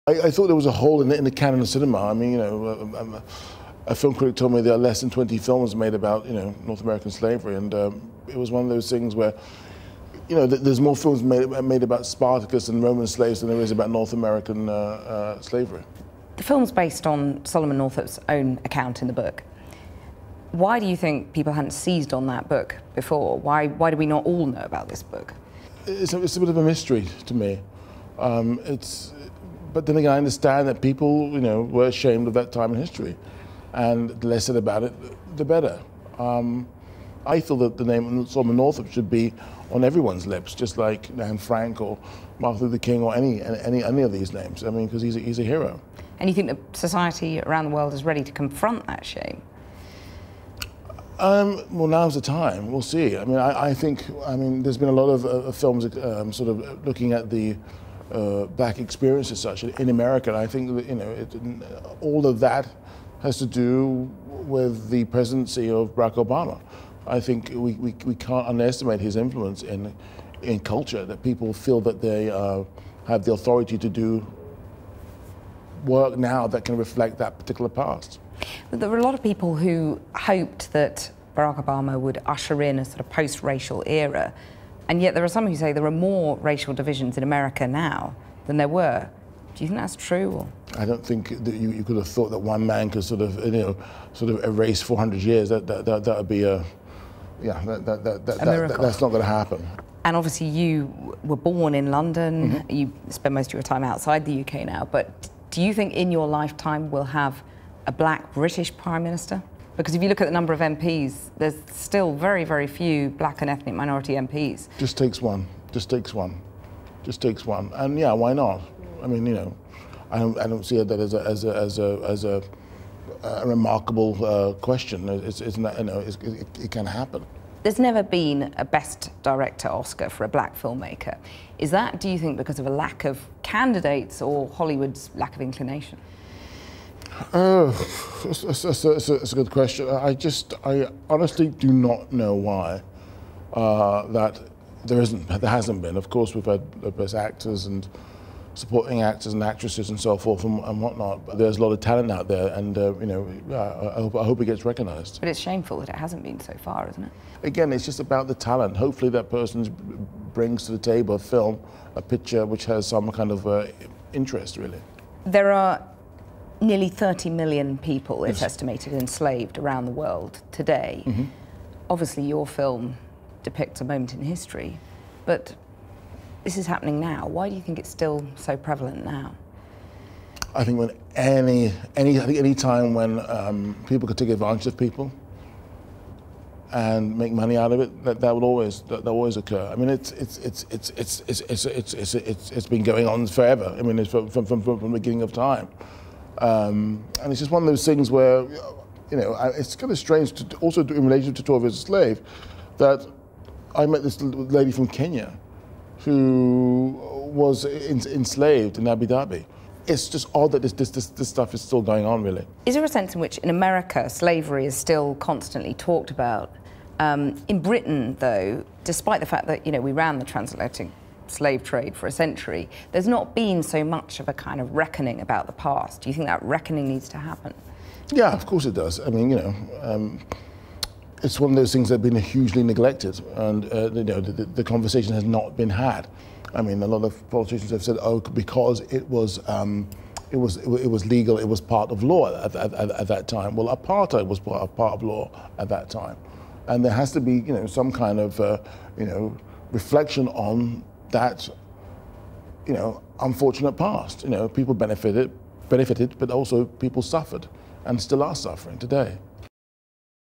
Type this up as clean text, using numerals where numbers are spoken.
I thought there was a hole in the canon of cinema. I mean, a film critic told me there are less than 20 films made about, North American slavery, and it was one of those things where, there's more films made about Spartacus and Roman slaves than there is about North American slavery. The film's based on Solomon Northup's own account in the book. Why do you think people hadn't seized on that book before? Why do we not all know about this book? It's a bit of a mystery to me. But then again, I understand that people, were ashamed of that time in history, and the less said about it, the better. I feel that the name Solomon Northup should be on everyone's lips, just like Anne Frank or Martin Luther King or any of these names. I mean, because he's a hero. And you think that society around the world is ready to confront that shame? Well, now's the time. We'll see. I mean, I think there's been a lot of films sort of looking at the black experience as such in America. And I think that all of that has to do with the presidency of Barack Obama. I think we can't underestimate his influence in culture. That people feel that they have the authority to do work now that can reflect that particular past. But there were a lot of people who hoped that Barack Obama would usher in a sort of post-racial era, and yet there are some who say there are more racial divisions in America now than there were. Do you think that's true? Or? I don't think that you could have thought that one man could sort of erase 400 years. That would be a miracle. That's not going to happen. And obviously you were born in London. Mm-hmm. You spend most of your time outside the UK now, but do you think in your lifetime we'll have a black British Prime Minister? Because if you look at the number of MPs, there's still very, very few black and ethnic minority MPs. Just takes one. Just takes one. Just takes one. And yeah, why not? I mean, I don't see that as a remarkable question. It's not, it can happen. There's never been a Best Director Oscar for a black filmmaker. Is that, do you think, because of a lack of candidates or Hollywood's lack of inclination? It's a good question. I honestly do not know why that there hasn't been. Of course, we've had best actors and supporting actors and actresses and so forth and whatnot. But there's a lot of talent out there, and I hope it gets recognised. But it's shameful that it hasn't been so far, isn't it? Again, it's just about the talent. Hopefully, that person brings to the table a film, a picture which has some kind of interest, really. There are nearly 30 million people, it's estimated, enslaved around the world today. Mm-hmm. Obviously, your film depicts a moment in history, but this is happening now. Why do you think it's still so prevalent now? I think when any time when people could take advantage of people and make money out of it, that will always occur. I mean, it's been going on forever. I mean, it's from the beginning of time. And it's just one of those things where, it's kind of strange to also in relation to 12 Years a Slave, that I met this lady from Kenya who was enslaved in Abu Dhabi. It's just odd that this stuff is still going on, really. Is there a sense in which in America slavery is still constantly talked about? In Britain, though, despite the fact that we ran the transatlantic slave trade for a century, there's not been so much of a kind of reckoning about the past. Do you think that reckoning needs to happen? Yeah, of course it does. I mean, it's one of those things that have been hugely neglected, and the conversation has not been had. I mean, a lot of politicians have said, "Oh, because it was legal, it was part of law at that time." Well, apartheid was part of law at that time, and there has to be some kind of reflection on that unfortunate past. People benefited, but also people suffered and still are suffering today.